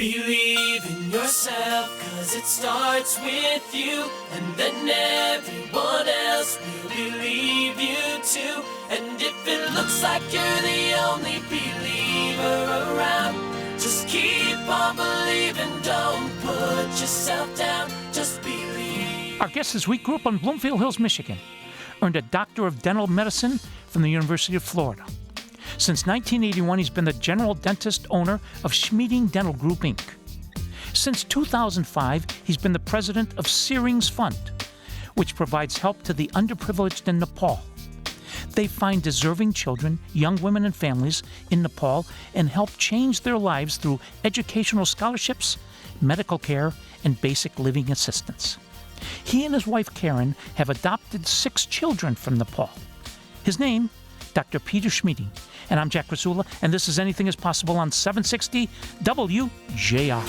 Believe in yourself, 'cause it starts with you, and then everyone else will believe you too. And if it looks like you're the only believer around, just keep on believing, don't put yourself down, just believe. Our guest this week grew up in Bloomfield Hills, Michigan, earned a Doctor of Dental Medicine from the University of Florida. Since 1981, he's been the general dentist owner of Schmieding Dental Group, Inc. Since 2005, he's been the president of Searing's Fund, which provides help to the underprivileged in Nepal. They find deserving children, young women, and families in Nepal and help change their lives through educational scholarships, medical care, and basic living assistance. He and his wife, Karen, have adopted 6 children from Nepal. His name, Dr. Peter Schmieding. And I'm Jack Krasula, and this is Anything is Possible on 760 WJR.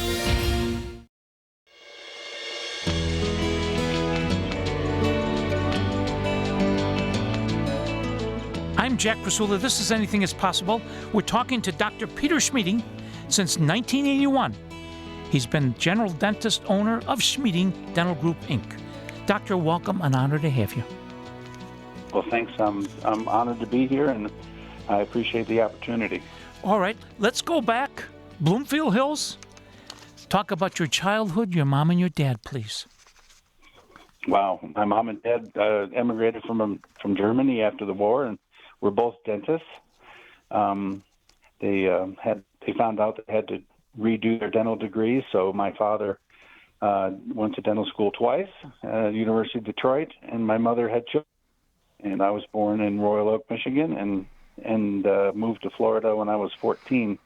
I'm Jack Krasula. This is Anything is Possible. We're talking to Dr. Peter Schmieding. Since 1981, he's been general dentist owner of Schmieding Dental Group, Inc. Doctor, welcome. An honor to have you. Well, thanks. I'm honored to be here, and I appreciate the opportunity. All right, let's go back. Bloomfield Hills. Talk about your childhood, your mom and your dad, please. Wow, my mom and dad emigrated from Germany after the war, and we're both dentists. They found out they had to redo their dental degrees, so my father went to dental school twice at the University of Detroit, and my mother had children. And I was born in Royal Oak, Michigan, and moved to Florida when I was 14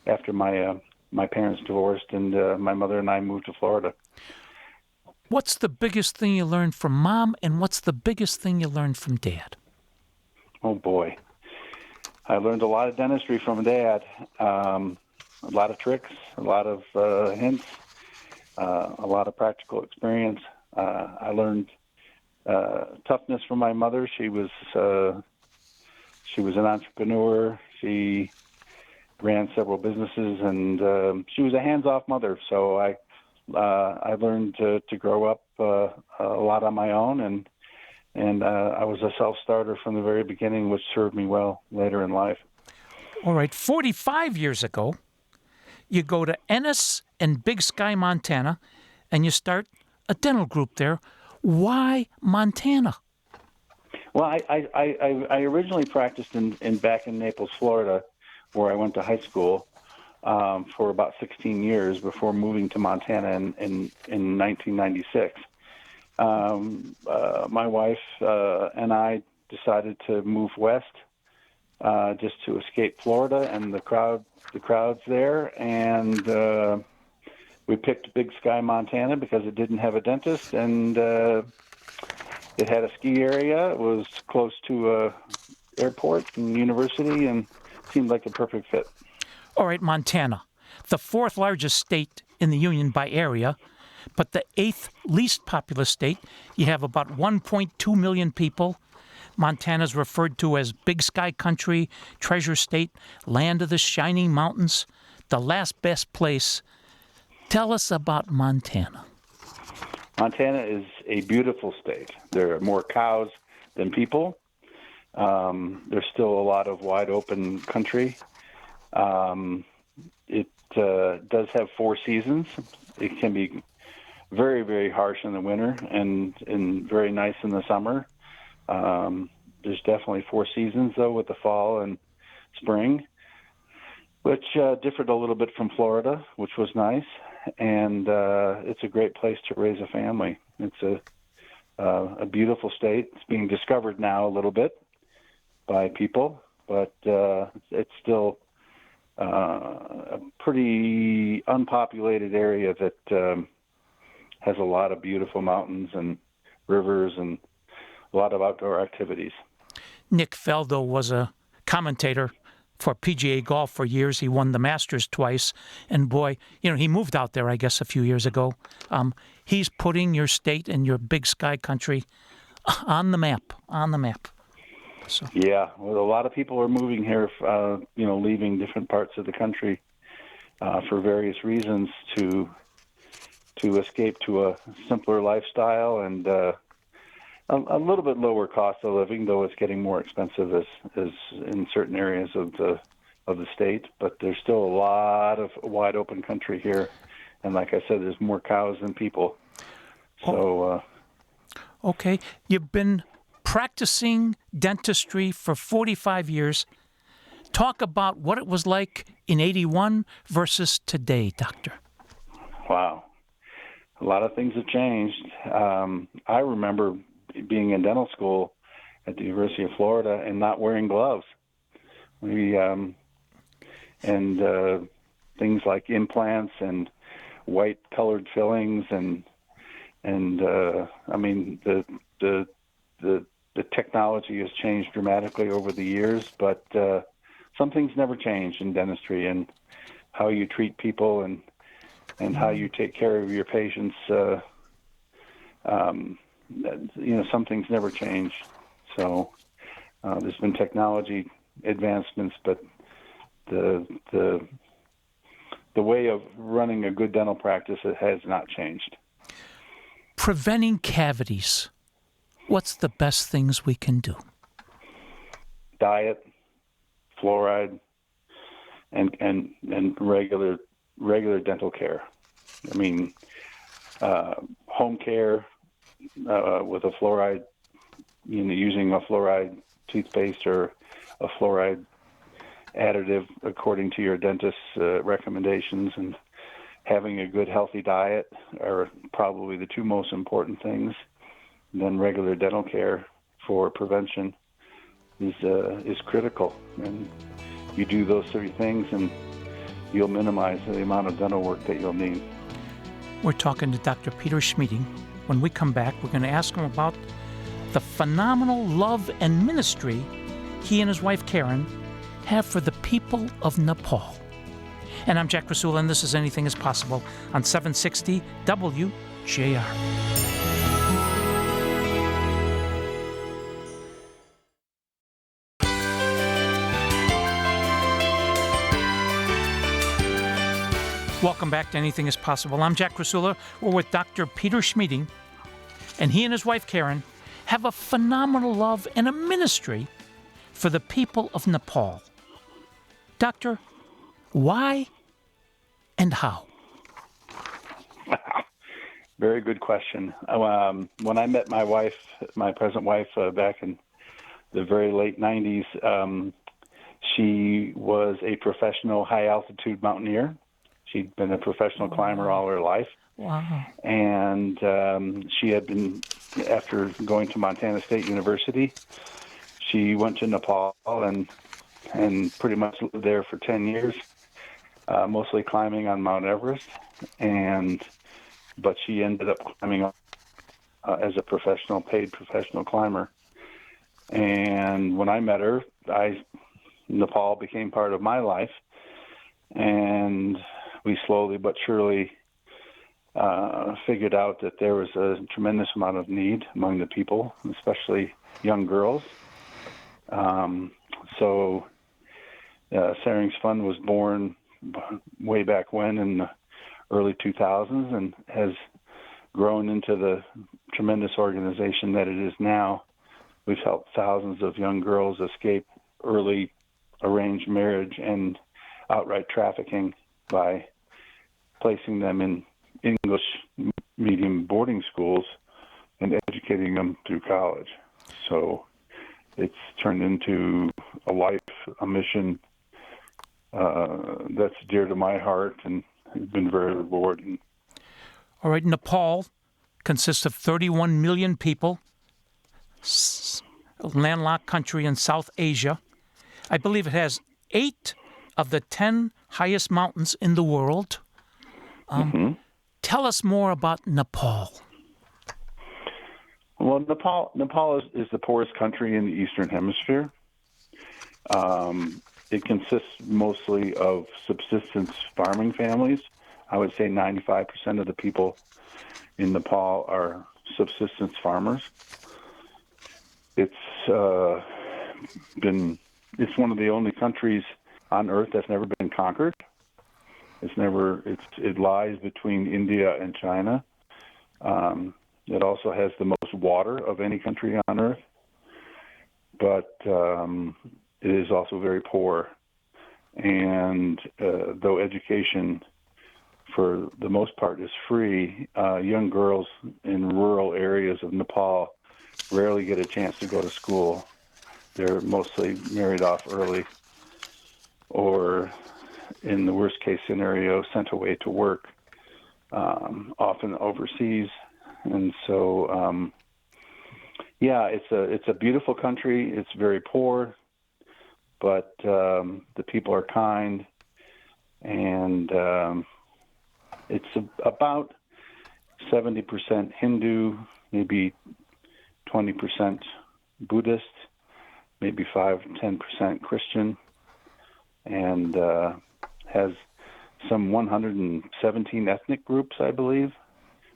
after my parents divorced, and my mother and I moved to Florida. What's the biggest thing you learned from Mom, and what's the biggest thing you learned from Dad? Oh, boy. I learned a lot of dentistry from Dad, a lot of tricks, a lot of hints, a lot of practical experience. I learned toughness from my mother. She was an entrepreneur. She ran several businesses, and she was a hands-off mother. So I learned to grow up a lot on my own, and I was a self-starter from the very beginning, which served me well later in life. All right, 45 years ago, you go to Ennis and Big Sky, Montana, and you start a dental group there. Why Montana? Well, I originally practiced back in Naples, Florida, where I went to high school for about 16 years before moving to Montana in 1996. My wife and I decided to move west just to escape Florida and the crowds there, and we picked Big Sky, Montana, because it didn't have a dentist, and it had a ski area. It was close to a airport and university, and seemed like a perfect fit. All right, Montana, the 4th largest state in the Union by area, but the 8th least populous state. You have about 1.2 million people. Montana's referred to as Big Sky Country, Treasure State, Land of the Shining Mountains, the last best place. Tell us about Montana. Montana is a beautiful state. There are more cows than people. There's still a lot of wide open country. It does have 4 seasons. It can be very, very harsh in the winter and very nice in the summer. There's definitely 4 seasons, though, with the fall and spring, which differed a little bit from Florida, which was nice. And it's a great place to raise a family. It's a beautiful state. It's being discovered now a little bit by people, but it's still a pretty unpopulated area that has a lot of beautiful mountains and rivers and a lot of outdoor activities. Nick Faldo was a commentator for PGA Golf for years. He won the Masters twice. And boy, he moved out there, I guess, a few years ago. He's putting your state and your Big Sky Country on the map. So. Yeah, well, a lot of people are moving here, leaving different parts of the country for various reasons to escape to a simpler lifestyle and a little bit lower cost of living, though it's getting more expensive as in certain areas of the state. But there's still a lot of wide open country here, and like I said, there's more cows than people. So. Okay, you've been practicing dentistry for 45 years. Talk about what it was like in 81 versus today, doctor. Wow. A lot of things have changed. I remember being in dental school at the University of Florida and not wearing gloves. Things like implants and white colored fillings and I mean the technology has changed dramatically over the years, but some things never change in dentistry, and how you treat people and how you take care of your patients. Some things never change. So there's been technology advancements, but the way of running a good dental practice, it has not changed. Preventing cavities. What's the best things we can do? Diet, fluoride, and regular dental care. I mean, home care with a fluoride, using a fluoride toothpaste or a fluoride additive according to your dentist's recommendations, and having a good healthy diet are probably the two most important things. And then regular dental care for prevention is critical, and you do those three things and you'll minimize the amount of dental work that you'll need. We're talking to Dr. Peter Schmieding. When we come back, we're going to ask him about the phenomenal love and ministry he and his wife Karen have for the people of Nepal. And I'm Jack Krasula, and this is Anything is Possible on 760 WJR. Welcome back to Anything is Possible. I'm Jack Krasula. We're with Dr. Peter Schmieding, and he and his wife Karen have a phenomenal love and a ministry for the people of Nepal. Doctor, why and how? Very good question. When I met my wife, my present wife, back in the very late 90s, she was a professional high-altitude mountaineer. She'd been a professional climber all her life. Wow. And she had been, after going to Montana State University, she went to Nepal and pretty much lived there for 10 years, mostly climbing on Mount Everest. But she ended up climbing up as a paid professional climber. And when I met her, Nepal became part of my life, and we slowly but surely figured out that there was a tremendous amount of need among the people, especially young girls. So Saring's Fund was born way back when in the early 2000s and has grown into the tremendous organization that it is now. We've helped thousands of young girls escape early arranged marriage and outright trafficking by placing them in English medium boarding schools and educating them through college. So it's turned into a life, a mission that's dear to my heart and has been very rewarding. All right, Nepal consists of 31 million people, a landlocked country in South Asia. I believe it has 8 of the 10 highest mountains in the world. Tell us more about Nepal. Well, Nepal is the poorest country in the Eastern Hemisphere. It consists mostly of subsistence farming families. I would say 95% of the people in Nepal are subsistence farmers. It's one of the only countries on Earth that's never been conquered. It lies between India and China. It also has the most water of any country on Earth, but it is also very poor. And though education, for the most part, is free, young girls in rural areas of Nepal rarely get a chance to go to school. They're mostly married off early, or in the worst case scenario, sent away to work, often overseas. And so, it's a beautiful country. It's very poor, but the people are kind, and it's about 70% Hindu, maybe 20% Buddhist, maybe 5-10% Christian, and has some 117 ethnic groups, I believe,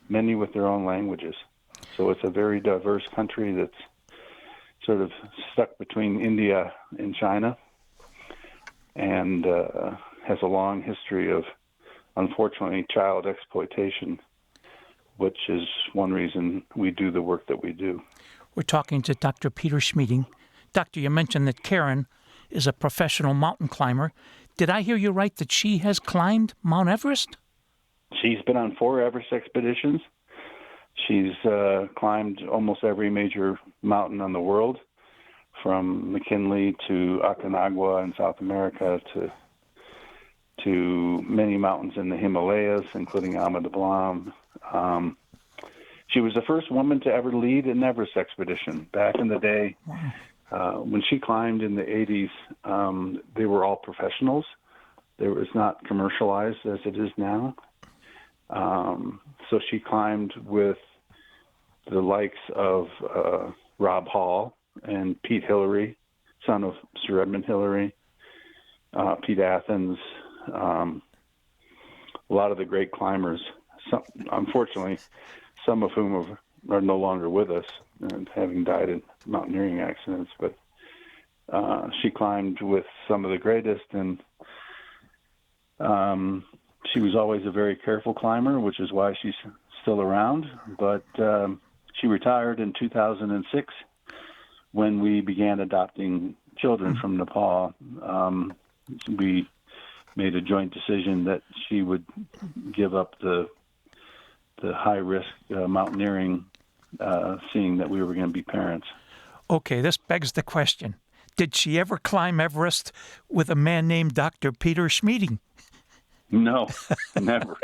many with their own languages. So it's a very diverse country that's sort of stuck between India and China, and has a long history of, unfortunately, child exploitation, which is one reason we do the work that we do. We're talking to Dr. Peter Schmieding. Doctor, you mentioned that Karen is a professional mountain climber. Did I hear you right that she has climbed Mount Everest? She's been on 4 Everest expeditions. She's climbed almost every major mountain on the world, from McKinley to Aconcagua in South America to many mountains in the Himalayas, including Ama Dablam. She was the first woman to ever lead an Everest expedition. Back in the day, when she climbed in the 80s, they were all professionals. It was not commercialized as it is now. So she climbed with the likes of Rob Hall and Pete Hillary, son of Sir Edmund Hillary, Pete Athens, a lot of the great climbers. Unfortunately, some of whom are no longer with us, having died in mountaineering accidents. But she climbed with some of the greatest, and she was always a very careful climber, which is why she's still around. But she retired in 2006 when we began adopting children from Nepal. We made a joint decision that she would give up the high-risk mountaineering, seeing that we were going to be parents. Okay, this begs the question. Did she ever climb Everest with a man named Dr. Peter Schmieding? No, never.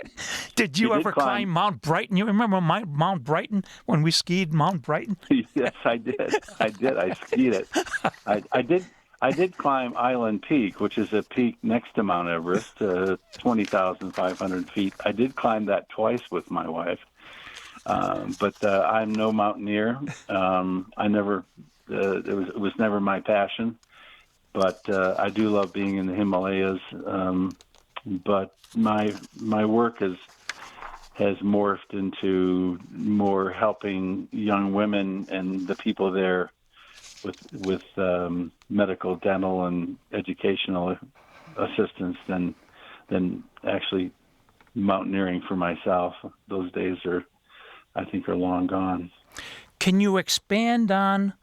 Did you ever climb Mount Brighton? You remember Mount Brighton when we skied Mount Brighton? Yes, I did. I skied it. I did climb Island Peak, which is a peak next to Mount Everest, 20,500 feet. I did climb that twice with my wife, but I'm no mountaineer. I never. It was never my passion, but I do love being in the Himalayas. But my work has morphed into more helping young women and the people there with medical, dental, and educational assistance than actually mountaineering for myself. Those days I think are long gone. Can you expand on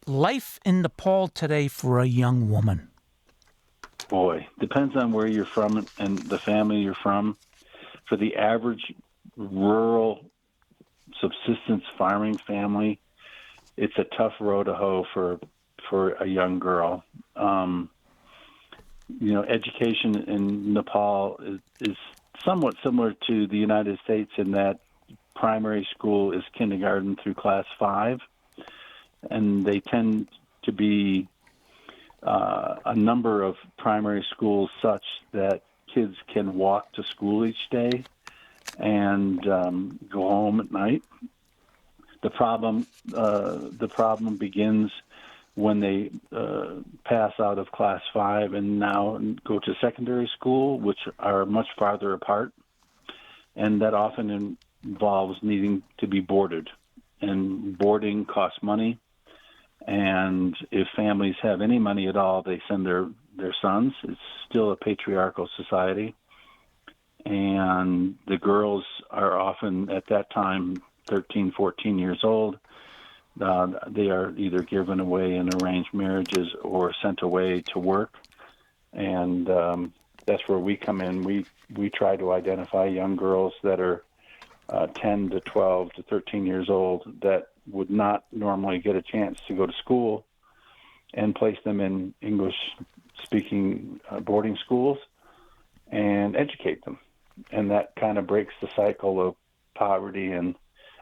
life in Nepal today for a young woman? Boy, depends on where you're from and the family you're from. For the average rural subsistence farming family, it's a tough row to hoe for a young girl. Education in Nepal is somewhat similar to the United States in that primary school is kindergarten through class 5, and they tend to be a number of primary schools such that kids can walk to school each day and go home at night. The problem begins when they pass out of class 5 and now go to secondary school, which are much farther apart, and that often involves needing to be boarded, and boarding costs money. And if families have any money at all, they send their sons. It's still a patriarchal society. and the girls are often at that time 13, 14 years old. They are either given away in arranged marriages or sent away to work, and that's where we come in. We try to identify young girls that are 10 to 12 to 13 years old that would not normally get a chance to go to school, and place them in English-speaking boarding schools and educate them. And that kind of breaks the cycle of poverty and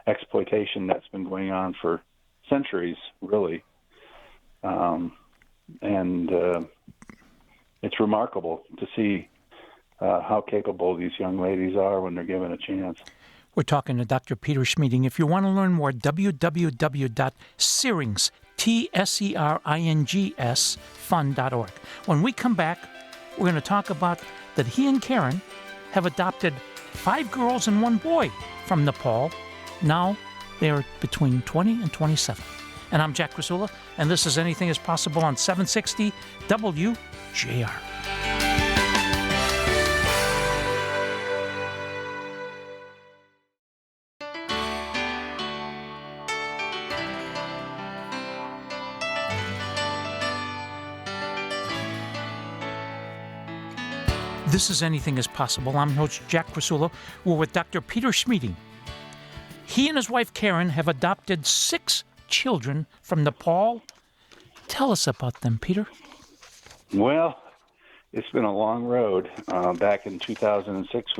exploitation that's been going on for centuries, really. It's remarkable to see how capable these young ladies are when they're given a chance. We're talking to Dr. Peter Schmieding. If you want to learn more, www.serings, TSERINGS, fund.org. When we come back, we're going to talk about that he and Karen have adopted 5 girls and 1 boy from Nepal. Now they're between 20 and 27. And I'm Jack Krasula, and this is Anything is Possible on 760 WJR. This is Anything is Possible. I'm host Jack Krasula. We're with Dr. Peter Schmieding. He and his wife Karen have adopted 6 children from Nepal. Tell us about them, Peter. Well, it's been a long road. Back in 2006,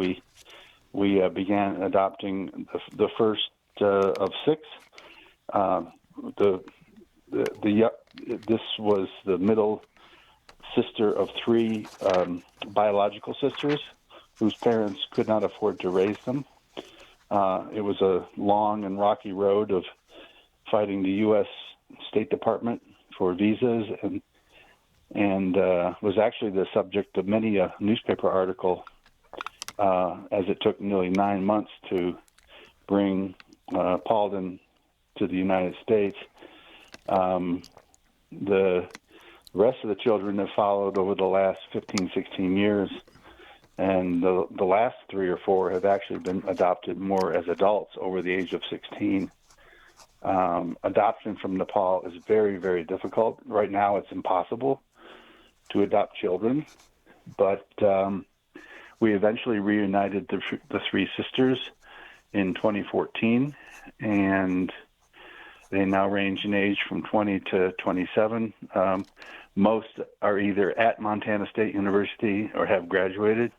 we began adopting the first of 6. This was the middle sister of 3 biological sisters whose parents could not afford to raise them. It was a long and rocky road of fighting the U.S. State Department for visas, and was actually the subject of many a newspaper article, as it took nearly 9 months to bring Paulden to the United States. The rest of the children have followed over the last 15, 16 years, and the last 3 or 4 have actually been adopted more as adults over the age of 16. Adoption from Nepal is very, very difficult. Right now it's impossible to adopt children, but we eventually reunited the 3 sisters in 2014, and they now range in age from 20 to 27. Most are either at Montana State University or have graduated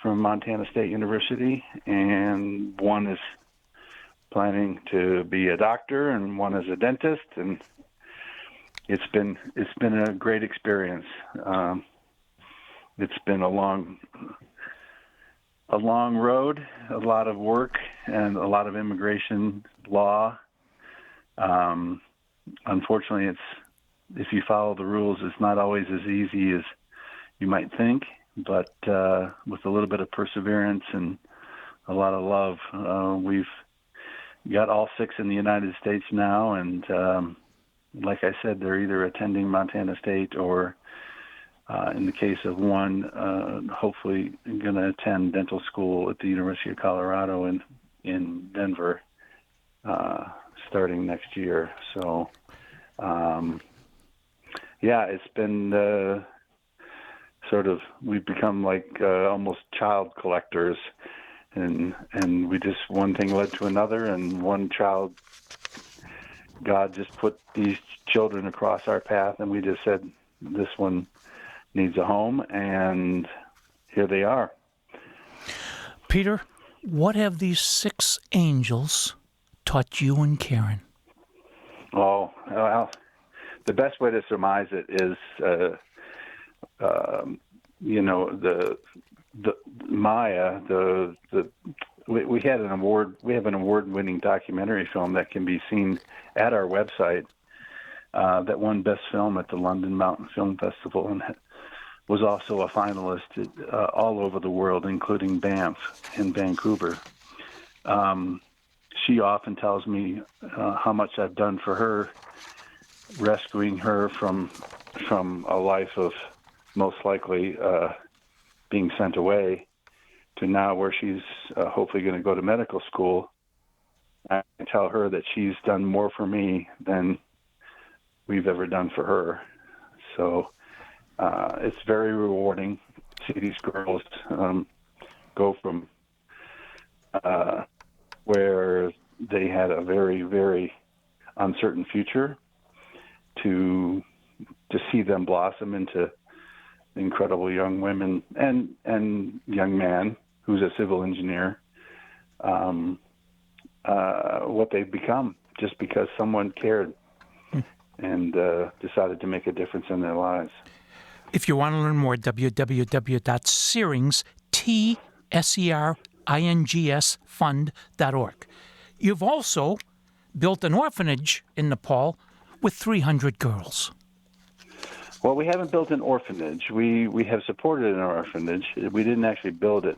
from Montana State University, and one is planning to be a doctor and one is a dentist, and it's been a great experience. It's been a long road, a lot of work, and a lot of immigration law. Unfortunately, if you follow the rules, it's not always as easy as you might think, but with a little bit of perseverance and a lot of love, we've got all 6 in the United States now, and like I said, they're either attending Montana State or, in the case of one, hopefully going to attend dental school at the University of Colorado in Denver, starting next year. So, it's been we've become like almost child collectors, and we just, one thing led to another, and one child, God just put these children across our path, and we just said, this one needs a home, and here they are. Peter, what have these 6 angels taught you and Karen? Oh, well, the best way to surmise it is, the Maya. We have an award-winning documentary film that can be seen at our website. That won Best Film at the London Mountain Film Festival and was also a finalist all over the world, including Banff in Vancouver. She often tells me how much I've done for her, rescuing her from a life of most likely being sent away to now where she's hopefully going to go to medical school. I tell her that she's done more for me than we've ever done for her. So it's very rewarding to see these girls go from where they had a very, very uncertain future to see them blossom into incredible young women and young man who's a civil engineer, what they've become just because someone cared and decided to make a difference in their lives. If you want to learn more, www.searingsfund.org. You've also built an orphanage in Nepal with 300 girls. Well, we haven't built an orphanage. We have supported an orphanage. We didn't actually build it.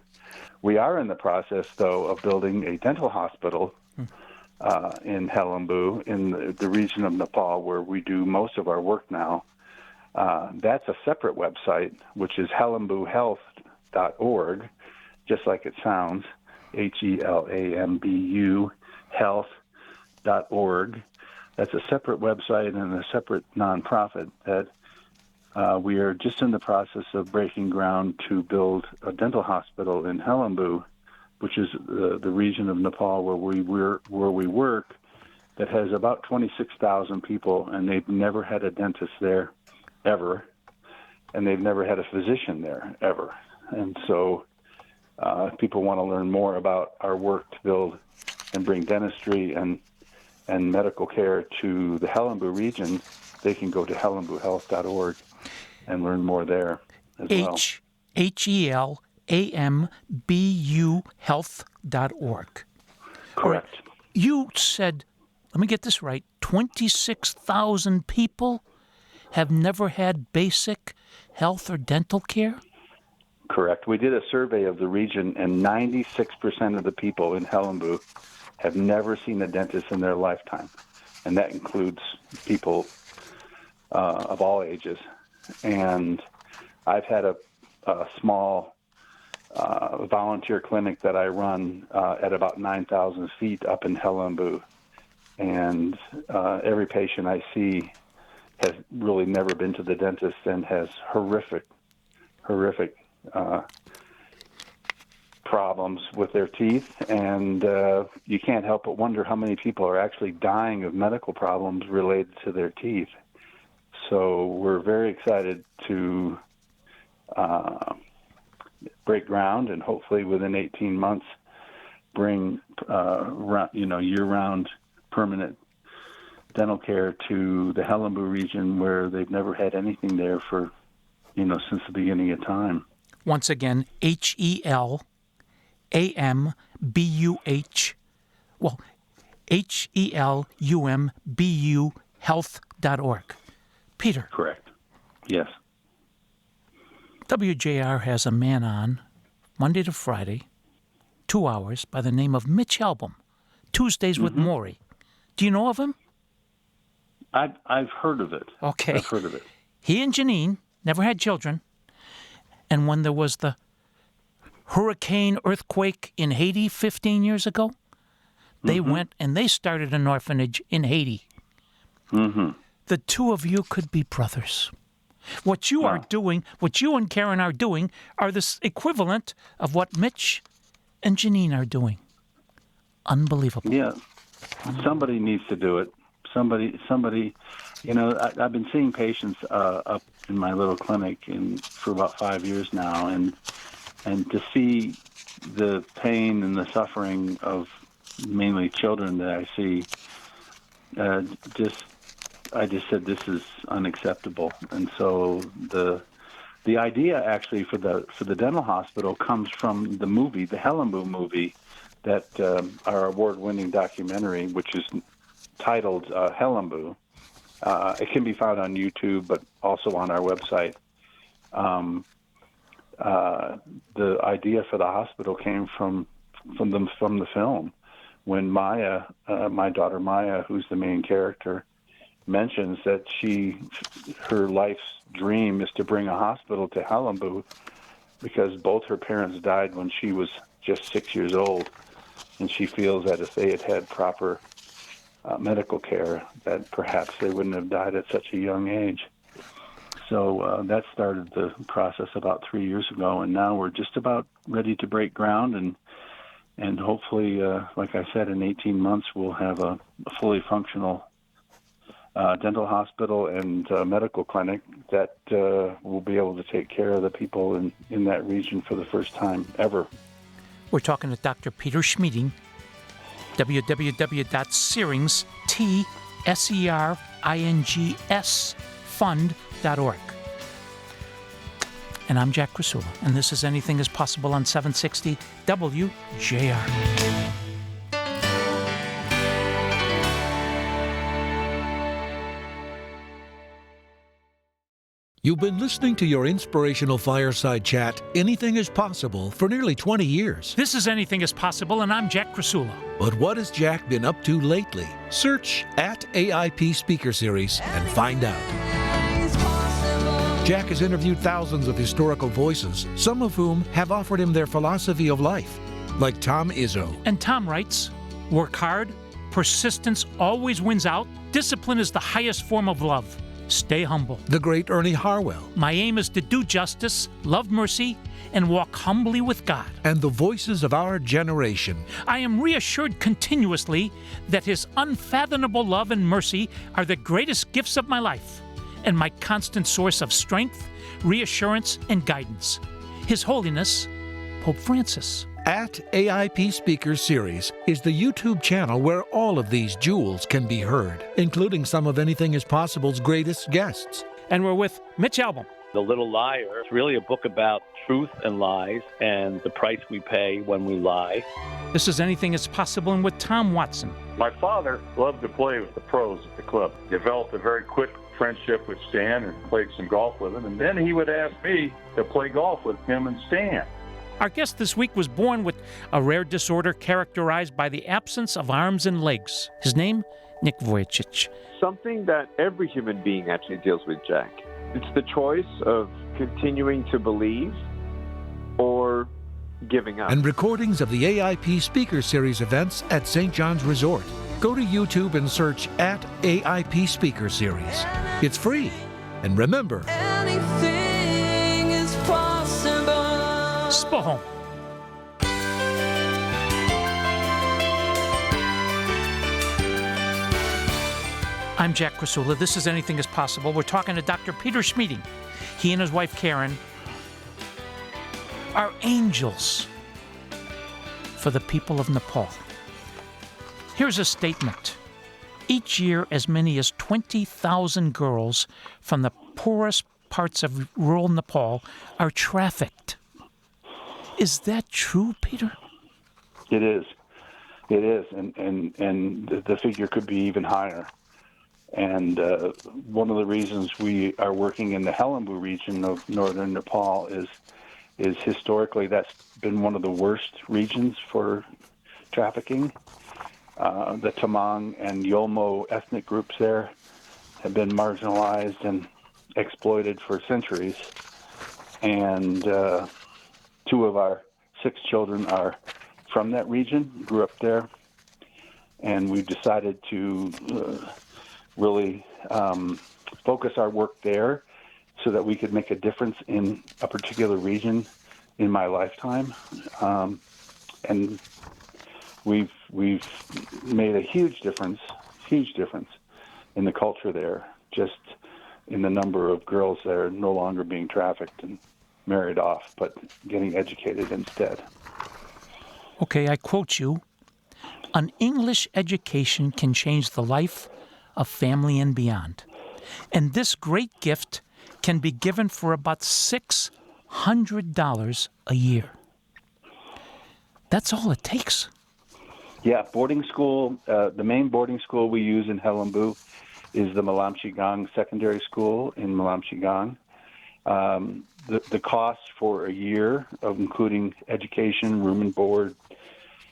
We are in the process, though, of building a dental hospital in Helambu, in the region of Nepal, where we do most of our work now. That's a separate website, which is helambuhealth.org, just like it sounds, HELAMBU health.org. That's a separate website and a separate nonprofit that we are just in the process of breaking ground to build a dental hospital in Helambu, which is the region of Nepal where we work, that has about 26,000 people, and they've never had a dentist there ever, and they've never had a physician there ever. And so if people want to learn more about our work to build and bring dentistry and medical care to the Helambu region, they can go to helambuhealth.org and learn more there as well. HELAMBU health.org. Correct. You said, let me get this right, 26,000 people have never had basic health or dental care? Correct. We did a survey of the region, and 96% of the people in Helambu have never seen a dentist in their lifetime, and that includes people of all ages. And I've had a small volunteer clinic that I run at about 9,000 feet up in Helambu, and every patient I see has really never been to the dentist and has horrific problems with their teeth, and you can't help but wonder how many people are actually dying of medical problems related to their teeth. So we're very excited to break ground and hopefully within 18 months bring year-round permanent dental care to the Helambu region, where they've never had anything there for since the beginning of time. Once again, HELAMBUH, HELUMBU health.org. Peter. Correct. Yes. WJR has a man on Monday to Friday, 2 hours, by the name of Mitch Albom, Tuesdays with Maury. Do you know of him? I've heard of it. Okay. I've heard of it. He and Janine never had children. And when there was the hurricane earthquake in Haiti 15 years ago, they went and they started an orphanage in Haiti. The two of you could be brothers. What you are doing, what you and Karen are doing, are the equivalent of what Mitch and Janine are doing. Unbelievable. Yeah. Somebody needs to do it. Somebody. I've been seeing patients up in my little clinic for about 5 years now, and to see the pain and the suffering of mainly children that I see, I just said this is unacceptable. And so the idea actually for the dental hospital comes from the movie, the Helambu movie, that our award-winning documentary, which is titled Helambu. It can be found on YouTube, but also on our website. The idea for the hospital came from the film, when Maya, my daughter Maya, who's the main character, mentions that her life's dream is to bring a hospital to Helambu. because both her parents died when she was just 6 years old, and she feels that if they had had proper medical care, that perhaps they wouldn't have died at such a young age. So that started the process about 3 years ago, and now we're just about ready to break ground, and hopefully, like I said, in 18 months we'll have a fully functional dental hospital and medical clinic that will be able to take care of the people in that region for the first time ever. We're talking to Dr. Peter Schmieding, www.searings.fund.org. And I'm Jack Krasula, and this is Anything is Possible on 760 WJR. You've been listening to your inspirational fireside chat, Anything is Possible, for nearly 20 years. This is Anything is Possible, and I'm Jack Krasula. But what has Jack been up to lately? Search @AIP Speaker Series and find out. Jack has interviewed thousands of historical voices, some of whom have offered him their philosophy of life, like Tom Izzo. And Tom writes, work hard, persistence always wins out, discipline is the highest form of love. Stay humble. The great Ernie Harwell. My aim is to do justice, love mercy, and walk humbly with God. And the voices of our generation. I am reassured continuously that His unfathomable love and mercy are the greatest gifts of my life and my constant source of strength, reassurance, and guidance. His Holiness, Pope Francis. @AIP Speaker Series is the YouTube channel where all of these jewels can be heard, including some of Anything is Possible's greatest guests. And we're with Mitch Albom. The Little Liar is really a book about truth and lies and the price we pay when we lie. This is Anything is Possible, and with Tom Watson. My father loved to play with the pros at the club. Developed a very quick friendship with Stan and played some golf with him. And then he would ask me to play golf with him and Stan. Our guest this week was born with a rare disorder characterized by the absence of arms and legs. His name, Nick Vujicic. Something that every human being actually deals with, Jack. It's the choice of continuing to believe or giving up. And recordings of the AIP Speaker Series events at St. John's Resort. Go to YouTube and search @AIP Speaker Series. It's free. And remember, Anything is possible. Spohom. I'm Jack Krasula. This is Anything is Possible. We're talking to Dr. Peter Schmieding. He and his wife Karen are angels for the people of Nepal. Here's a statement. Each year, as many as 20,000 girls from the poorest parts of rural Nepal are trafficked. Is that true, Peter? It is. It is, and the figure could be even higher. And one of the reasons we are working in the Helambu region of northern Nepal is historically that's been one of the worst regions for trafficking. The Tamang and Yolmo ethnic groups there have been marginalized and exploited for centuries. And 2 of our 6 children are from that region, grew up there. And we've decided to really focus our work there so that we could make a difference in a particular region in my lifetime. And we've made a huge difference in the culture there, just in the number of girls that are no longer being trafficked and married off, but getting educated instead. Okay, I quote you. An English education can change the life of family and beyond. And this great gift can be given for about $600 a year. That's all it takes. Yeah, boarding school, the main boarding school we use in Helambu is the Malamchigang Secondary School in Malamchigang. The cost for a year of including education, room and board,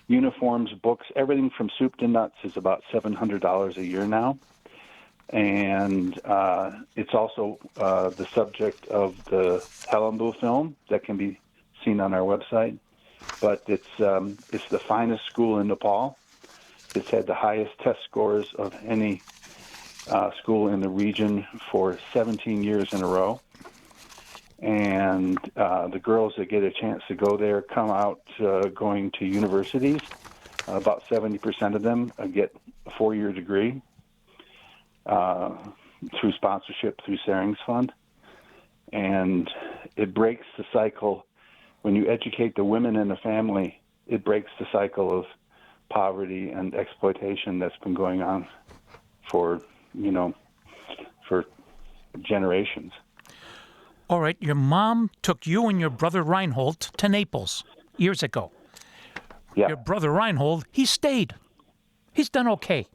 uniforms, books, everything from soup to nuts is about $700 a year now. And it's also the subject of the Helambu film that can be seen on our website. But it's the finest school in Nepal. It's had the highest test scores of any school in the region for 17 years in a row. And the girls that get a chance to go there come out going to universities. About 70% of them get a 4-year degree through sponsorship through Sarings Fund. And it breaks the cycle. When you educate the women in the family, it breaks the cycle of poverty and exploitation that's been going on for generations. All right, your mom took you and your brother Reinhold to Naples years ago. Yeah. Your brother Reinhold, he stayed. He's done okay.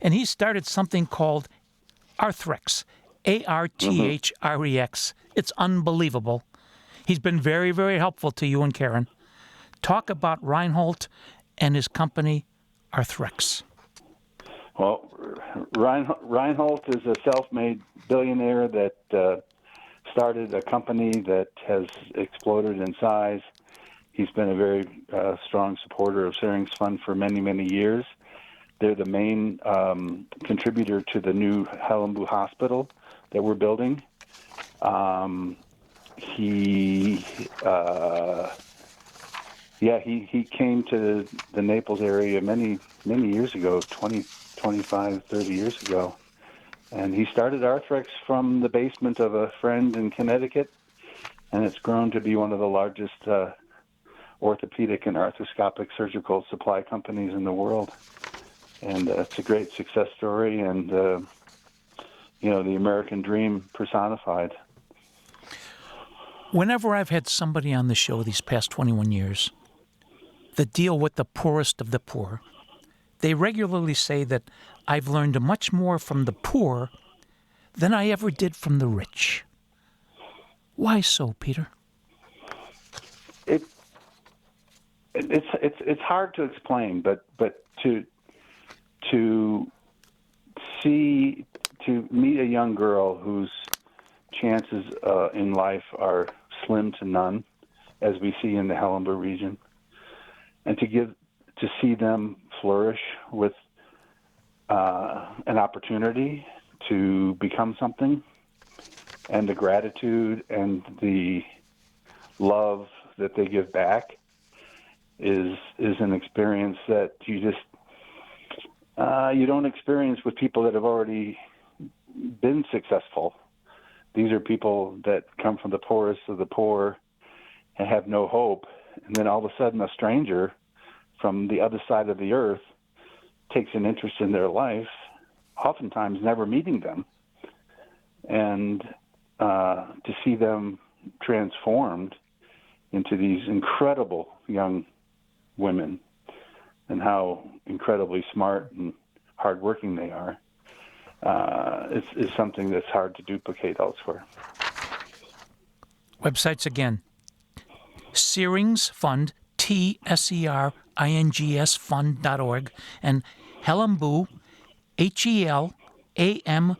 And he started something called Arthrex, Arthrex. It's unbelievable. He's been very, very helpful to you and Karen. Talk about Reinhold and his company, Arthrex. Well, Reinhold is a self-made billionaire that started a company that has exploded in size. He's been a very strong supporter of Sarings Fund for many, many years. They're the main contributor to the new Helambu Hospital that we're building. He came to the Naples area many years ago, 20, 25, 30 years ago. And he started Arthrex from the basement of a friend in Connecticut, and it's grown to be one of the largest orthopedic and arthroscopic surgical supply companies in the world. And it's a great success story and, the American dream personified. Whenever I've had somebody on the show these past 21 years that deal with the poorest of the poor, they regularly say that I've learned much more from the poor than I ever did from the rich. Why so, Peter? It's hard to explain, but to meet a young girl whose chances in life are slim to none, as we see in the Helambu region, and to see them flourish with an opportunity to become something, and the gratitude and the love that they give back is an experience that you just you don't experience with people that have already been successful. These are people that come from the poorest of the poor and have no hope, and then all of a sudden a stranger from the other side of the earth takes an interest in their life, oftentimes never meeting them, and to see them transformed into these incredible young women and how incredibly smart and hardworking they are, is something that's hard to duplicate elsewhere. Websites again, Sarings Fund, TSERINGS Fund.org, and Helambu, HELAMBU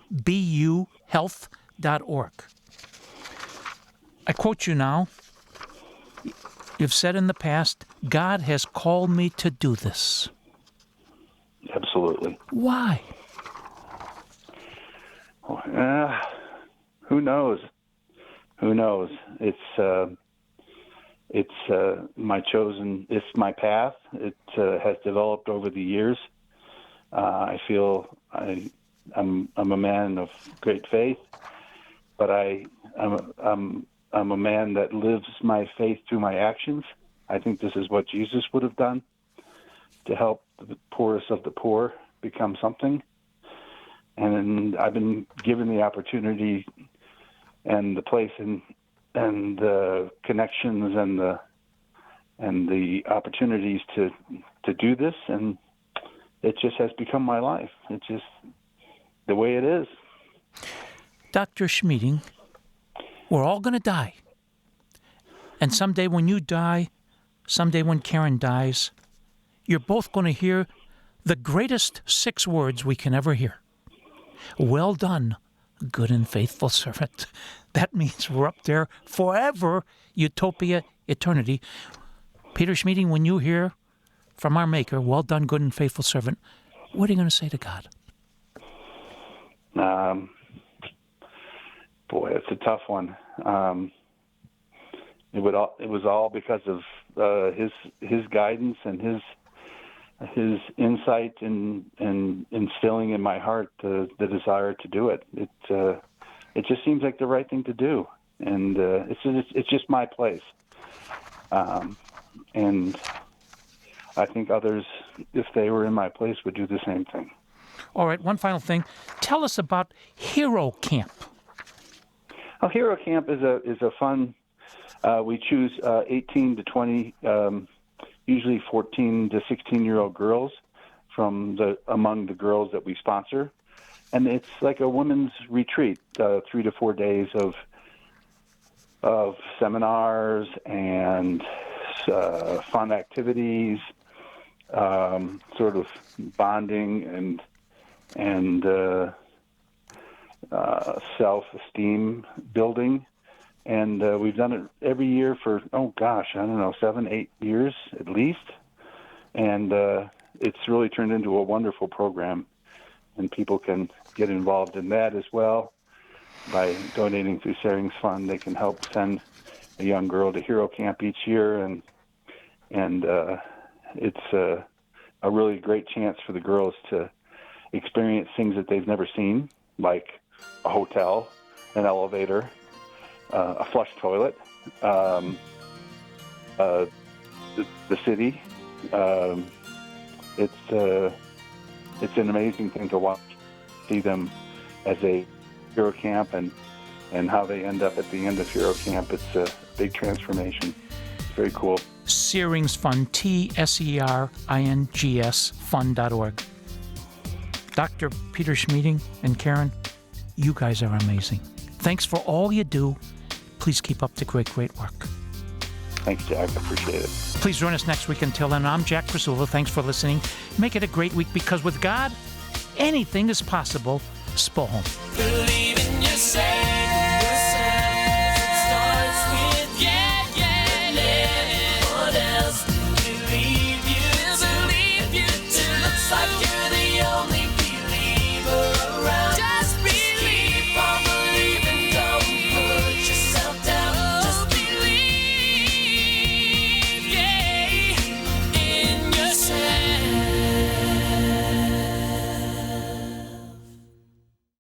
Health.org. I quote you now. You've said in the past, God has called me to do this. Absolutely. Why? Who knows? Who knows? It's my path. It has developed over the years. I feel I'm a man of great faith, but I'm a man that lives my faith through my actions. I think this is what Jesus would have done to help the poorest of the poor become something. And I've been given the opportunity and the place and the connections and the opportunities to do this, and it just has become my life. It's just the way it is. Dr. Schmieding, we're all going to die. And someday when you die, someday when Karen dies, you're both going to hear the greatest 6 words we can ever hear. Well done, good and faithful servant. That means we're up there forever, utopia eternity. Peter Schmieding, when you hear from our Maker, well done, good and faithful servant, what are you going to say to God? Boy, it's a tough one. It was all because of his guidance and his insight and instilling in my heart the desire to do it. It just seems like the right thing to do, and it's just my place. And I think others, if they were in my place, would do the same thing. All right, one final thing. Tell us about Hero Camp. Oh, Hero Camp is a fun. We choose 18 to 20, usually 14 to 16-year-old girls among the girls that we sponsor, and it's like a women's retreat, 3 to 4 days of seminars and fun activities, sort of bonding and self-esteem building. And we've done it every year for, 7-8 years at least. And it's really turned into a wonderful program. And people can get involved in that as well. By donating through Savings Fund, they can help send a young girl to Hero Camp each year. And it's a really great chance for the girls to experience things that they've never seen, like a hotel, an elevator, a flush toilet, the city. It's an amazing thing to watch, see them as a Hero Camp and how they end up at the end of Hero Camp. It's a big transformation. It's very cool. Searings Fund, TSERINGS Fund.org. Dr. Peter Schmieding and Karen, you guys are amazing. Thanks for all you do. Please keep up the great work. Thanks, Jack. I appreciate it. Please join us next week. Until then, I'm Jack Krasula. Thanks for listening. Make it a great week, because with God, anything is possible. Spohom. Believe